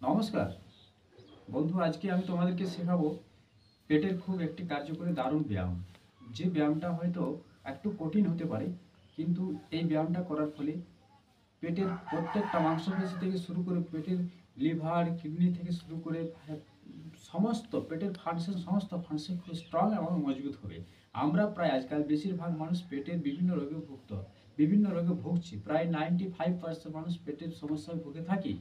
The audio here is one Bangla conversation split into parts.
নমস্কার বন্ধু, আজকে আমি তোমাদেরকে শেখাবো পেটের খুব একটি কার্যকরী দারুণ ব্যায়াম। যে ব্যায়ামটা হয়তো একটু কঠিন হতে পারে, কিন্তু এই ব্যায়ামটা করার ফলে পেটের প্রত্যেকটা মাংসপেশি থেকে শুরু করে পেটের লিভার কিডনি থেকে শুরু করে সমস্ত পেটের ফাংশন, সমস্ত ফাংশন খুব স্ট্রং এবং মজবুত হবে। আমরা প্রায় আজকাল বেশিরভাগ মানুষ পেটের বিভিন্ন রোগে বিভিন্ন রোগে ভুগছি। প্রায় 95% মানুষ পেটের সমস্যায় ভুগে থাকি।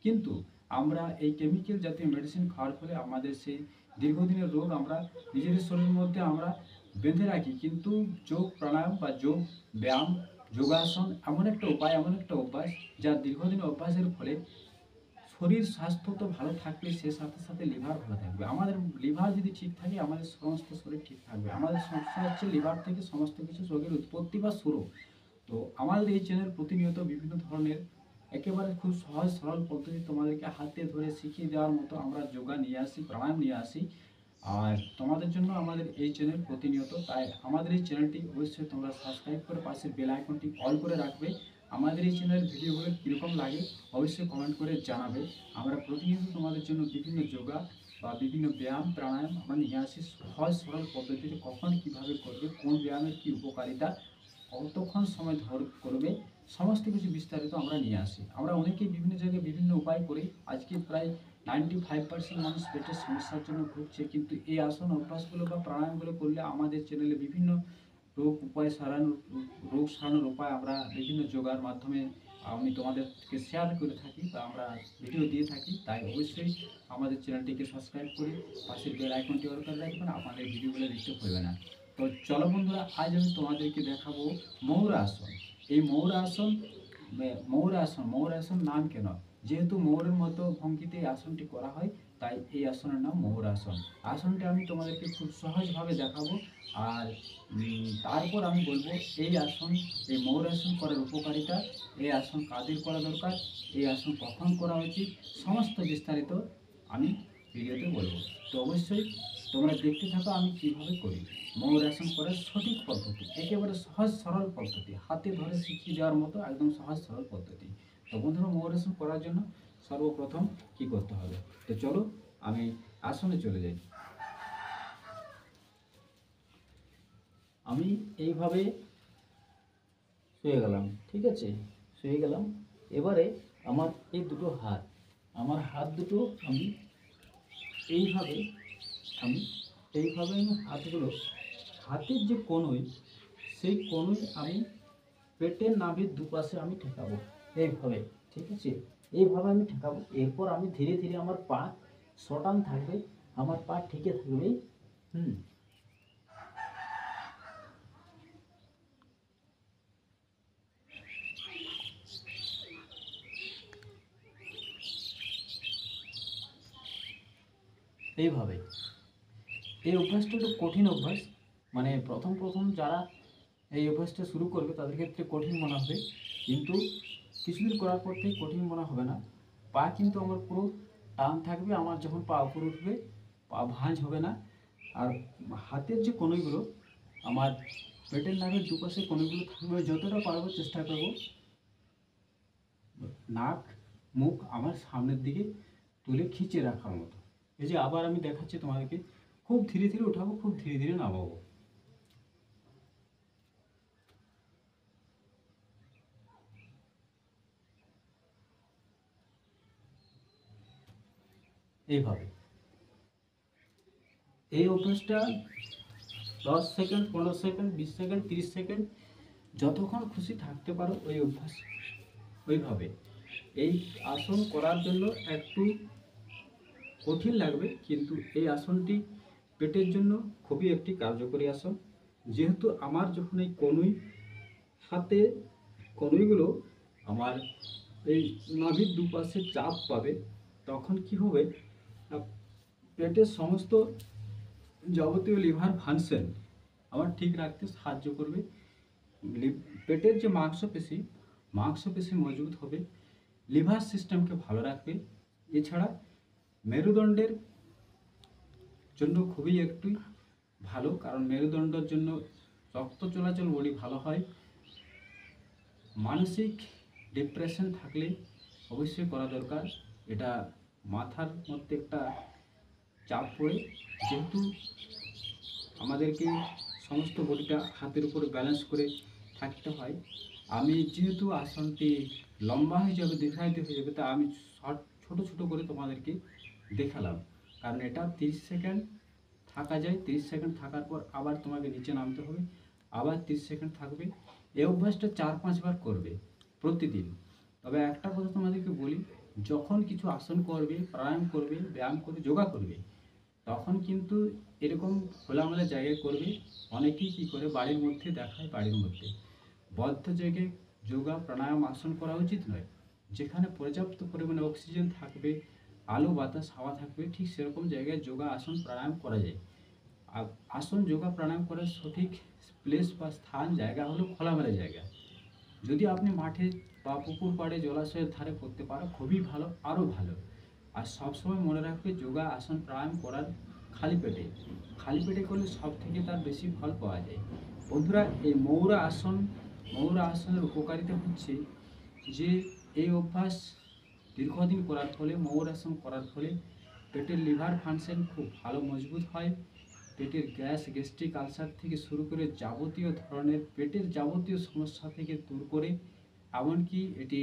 কিন্তু আমরা এই কেমিক্যাল জাতীয় মেডিসিন খাওয়ার ফলে আমাদের সেই দীর্ঘদিনের রোগ আমরা নিজেদের শরীরের মধ্যে আমরা বেঁধে রাখি। কিন্তু যোগ প্রাণায়াম বা যোগ ব্যায়াম, যোগাসন এমন একটা উপায়, এমন একটা অভ্যাস, যা দীর্ঘদিন অভ্যাসের ফলে শরীর স্বাস্থ্য তো ভালো থাকবে, সে সাথে সাথে লিভার ভালো থাকবে। আমাদের লিভার যদি ঠিক থাকে, আমাদের সমস্ত শরীর ঠিক থাকবে। আমাদের সমস্যা হচ্ছে লিভার থেকে সমস্ত কিছু রোগের উৎপত্তি বা শুরু। তো আমাদের এই চ্যানেল প্রতিনিয়ত বিভিন্ন ধরনের একেবারে খুব সহজ সরল পদ্ধতি তোমাদেরকে হাতে ধরে শিখিয়ে দেওয়ার মতো আমরা যোগা নিয়ে আসি, প্রাণায়াম নিয়ে আসি। আর তোমাদের জন্য আমাদের এই চ্যানেল প্রতিনিয়ত, তাই আমাদের এই চ্যানেলটি অবশ্যই তোমরা সাবস্ক্রাইব করে পাশের বেল আইকনটি অল করে রাখবে। আমাদের এই চ্যানেলের ভিডিওগুলো কীরকম লাগে অবশ্যই কমেন্ট করে জানাবে। আমরা প্রতিনিয়ত তোমাদের জন্য বিভিন্ন যোগা বা বিভিন্ন ব্যায়াম প্রাণায়াম আমরা নিয়ে আসি সহজ সরল পদ্ধতিতে। কখন কিভাবে করবে, কোন ব্যায়ামের কী উপকারিতা, কতক্ষণ সময় করবে, সমস্ত কিছু বিস্তারিত আমরা নিয়ে আসি। আমরা অনেকেই বিভিন্ন জায়গায় বিভিন্ন উপায় করি। আজকে প্রায় 95% মানুষ পেটের সমস্যার জন্য ভুগছে, কিন্তু এই আসন অভ্যাসগুলো বা প্রাণায়ামগুলো করলে আমাদের চ্যানেলে বিভিন্ন রোগ সারানোর উপায় আমরা বিভিন্ন যোগার মাধ্যমে আমি তোমাদেরকে শেয়ার করে থাকি বা আমরা ভিডিও দিয়ে থাকি। তাই অবশ্যই আমাদের চ্যানেলটিকে সাবস্ক্রাইব করে পাশের বেল আইকনটি অন করে রাখবেন, আপনাদের ভিডিওগুলো দেখতে ভুলবে না। তো চলো বন্ধুরা, আজ আমি তোমাদেরকে দেখাবো ময়ূর আসন। এই ময়ূর আসন নাম কেন? যেহেতু ময়ূরের মতো ভঙ্গিতে এই আসনটি করা হয়, তাই এই আসনের নাম ময়ূর আসন। আসনটি আমি তোমাদেরকে খুব সহজভাবে দেখাবো। আর তারপর আমি বলবো এই আসন, এই ময়ূর আসন করার উপকারিতা, এই আসন কাদের করা দরকার, এই আসন কখন করা উচিত, সমস্ত বিস্তারিত আমি ভিডিওতে বলবো। তো অবশ্যই তোমরা দেখতে থাকো আমি কিভাবে করি। ময়ূর আসন করার সঠিক পদ্ধতি, একেবারে সহজ সরল পদ্ধতি, হাতে ধরে শিখিয়ে দেওয়ার মতো একদম সহজ সরল পদ্ধতি। তো বন্ধুরা, ময়ূর আসন করার জন্য সর্বপ্রথম কি করতে হবে, তো চলো আমি আসনে চলে যাই। আমি এইভাবে শুয়ে গেলাম, ঠিক আছে, শুয়ে গেলাম। এবারে আমার এই দুটো হাত, আমার হাত দুটো আমি এইভাবে আমি এইভাবে আমি হাতগুলো, হাতের যে কনুই, সেই কনুই আমি পেটের নাভির দুপাশে আমি ঠেকাবো এইভাবে, ঠিক আছে, এইভাবে আমি ঠেকাবো। এরপর আমি ধীরে ধীরে আমার পা সটান থাকবে, আমার পা ঠিকে থাকবে। হুম, এইভাবে। এই অভ্যাসটা একটু কঠিন অভ্যাস, মানে প্রথম প্রথম যারা এই অভ্যাসটা শুরু করবে তাদের ক্ষেত্রে কঠিন মনে হবে, কিন্তু কিছুদিন করার পর থেকে কঠিন মনে হবে না। পা কিন্তু আমার পুরো টান থাকবে, আমার যখন পা উপরে উঠবে পা ভাঁজ হবে না। আর হাতের যে কনুইগুলো, আমার পেটের নাকের দুপাশে কনুইগুলো থাকবে। যতটা পারবো চেষ্টা করবো নাক মুখ আমার সামনের দিকে তুলে খিঁচে রাখার মতো। এই যে আবার আমি দেখাচ্ছি তোমাদেরকে, খুব ধীরে ধীরে উঠাবো, খুব ধীরে ধীরে নামাবো। এইভাবে এই অভ্যাসটা 10 সেকেন্ড, 15 সেকেন্ড, 20 সেকেন্ড, 30 সেকেন্ড, যতক্ষণ খুশি থাকতে পারো ওই অভ্যাস ওইভাবে। এই আসন করার জন্য একটু কঠিন লাগবে, কিন্তু এই আসনটি পেটের জন্য খুবই একটি কার্যকরী আসন। যেহেতু আমার যখন এই কনুই, হাতে কনুইগুলো আমার এই নাভির দুপাশে চাপ পাবে, তখন কি হবে, পেটের সমস্ত যাবতীয় লিভার ফাংশন আমার ঠিক রাখতে সাহায্য করবে। পেটের যে মাংসপেশি মজবুত হবে, লিভার সিস্টেমকে ভালো রাখবে। এছাড়া মেরুদণ্ডের জন্য খুবই একটি ভালো, কারণ মেরুদণ্ডের জন্য রক্ত চলাচল বডি ভালো হয়। মানসিক ডিপ্রেশন থাকলে অবশ্যই করা দরকার। এটা মাথার মধ্যে একটা চাপ পড়ে, যেহেতু আমাদেরকে সমস্ত বডিটা হাতের উপরে ব্যালেন্স করে থাকতে হয়। আমি যেহেতু আসনটি লম্বা হয়ে যাবে, দীর্ঘায়িত হয়ে যাবে, তা আমি শর্ট ছোটো ছোটো করে তোমাদেরকে দেখালাম। কারণ এটা 30 সেকেন্ড থাকা যায়, 30 সেকেন্ড থাকার পর আবার তোমাকে নিচে নামতে হবে, আবার 30 সেকেন্ড থাকবে। এই অভ্যাসটা 4-5 বার করবে প্রতিদিন। তবে একটা কথা তোমাদেরকে বলি, যখন কিছু আসন করবে, প্রাণায়াম করবে, ব্যায়াম করবে, যোগা করবে, তখন কিন্তু এরকম খোলামেলা জায়গায় করবে। অনেকেই কী করে বাড়ির মধ্যে দেখায়, বাড়ির মধ্যে বদ্ধ জায়গায় যোগা প্রাণায়াম আসন করা উচিত নয়। যেখানে পর্যাপ্ত পরিমাণে অক্সিজেন থাকবে, আলো বাতাস হাওয়া থাকবে, ঠিক সেরকম জায়গায় যোগা আসন প্রাণায়াম করা যায়। আসন যোগা প্রাণায়াম করার সঠিক প্লেস বা স্থান জায়গা হলো খোলামেলা জায়গা। যদি আপনি মাঠে বা পুকুর পাড়ে জলাশয়ের ধারে করতে পারো, খুবই ভালো, আরও ভালো। আর সবসময় মনে রাখবে, যোগা আসন প্রাণায়াম করার খালি পেটে, খালি পেটে করলে সব থেকে তার বেশি ফল পাওয়া যায়। বন্ধুরা, এই মৌরা আসনের উপকারিতা হচ্ছে যে এই অভ্যাস দীর্ঘদিন করার ফলে, মৌরাসন করার ফলে পেটের লিভার ফাংশন খুব ভালো মজবুত হয়। পেটের গ্যাস, গ্যাস্ট্রিক আলসার থেকে শুরু করে যাবতীয় ধরনের পেটের যাবতীয় সমস্যা থেকে দূর করে, এমনকি এটি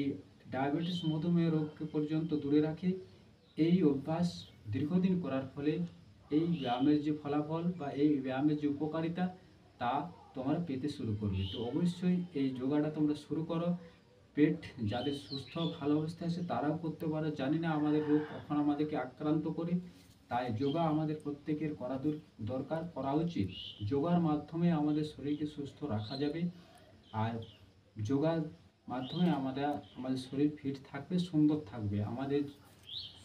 ডায়াবেটিস, মধুমেহ রোগকে পর্যন্ত দূরে রাখে। এই অভ্যাস দীর্ঘদিন করার ফলে এই ব্যায়ামের যে ফলাফল বা এই ব্যায়ামের যে উপকারিতা, তা তোমরা পেতে শুরু করবে। তো অবশ্যই এই যোগাটা তোমরা শুরু করো। পেট যাদের সুস্থ ভালো অবস্থায় আছে তারাও করতে পারে। জানি না আমাদের রোগ কখন আমাদেরকে আক্রান্ত করে, তাই যোগা আমাদের প্রত্যেকের করা দরকার, করা উচিত। যোগার মাধ্যমে আমাদের শরীরকে সুস্থ রাখা যাবে। আর যোগার মাধ্যমে আমাদের শরীর ফিট থাকবে, সুন্দর থাকবে। আমাদের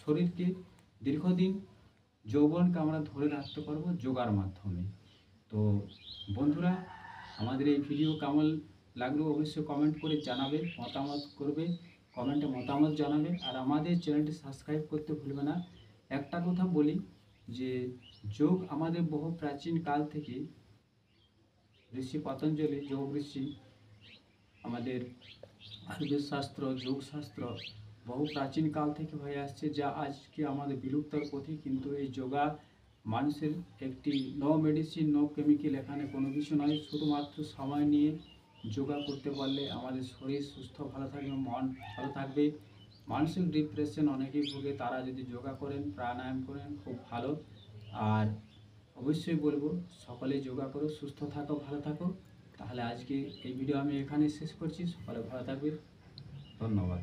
শরীরকে দীর্ঘদিন যৌবনকে আমরা ধরে রাখতে পারবো যোগার মাধ্যমে। তো বন্ধুরা, আমাদের এই ভিডিও কেমন লাগলো অবশ্যই কমেন্ট করে জানাবে, মতামত করবে, কমেন্টে মতামত জানাবে। আর আমাদের চ্যানেলটি সাবস্ক্রাইব করতে ভুলবে না। একটা কথা বলি যে যোগ আমাদের বহু প্রাচীন কাল থেকে, ঋষি পতঞ্জলি যোগ ঋষি, আমাদের আয়ুর্বেদ শাস্ত্র, যোগ শাস্ত্র বহু প্রাচীন কাল থেকে হয়ে আসছে, যা আজকে আমাদের বিলুপ্তর পথে। কিন্তু এই যোগা মানুষের একটি নো মেডিসিন, নো কেমিক্যাল, এখানে কোনো কিছু নয়। শুধুমাত্র সময় নিয়ে যোগা করতে পারলে আমাদের শরীর সুস্থ ভালো থাকবে, মন ভালো থাকবে। মানসিক ডিপ্রেশন অনেকেই ভোগে, তারা যদি যোগা করেন, প্রাণায়াম করেন, খুব ভালো। আর অবশ্যই বলবো, সকলে যোগা করো, সুস্থ থাকো, ভালো থাকো। তাহলে আজকে এই ভিডিও আমি এখানে শেষ করছি। সকলে ভালো থাকবে, ধন্যবাদ।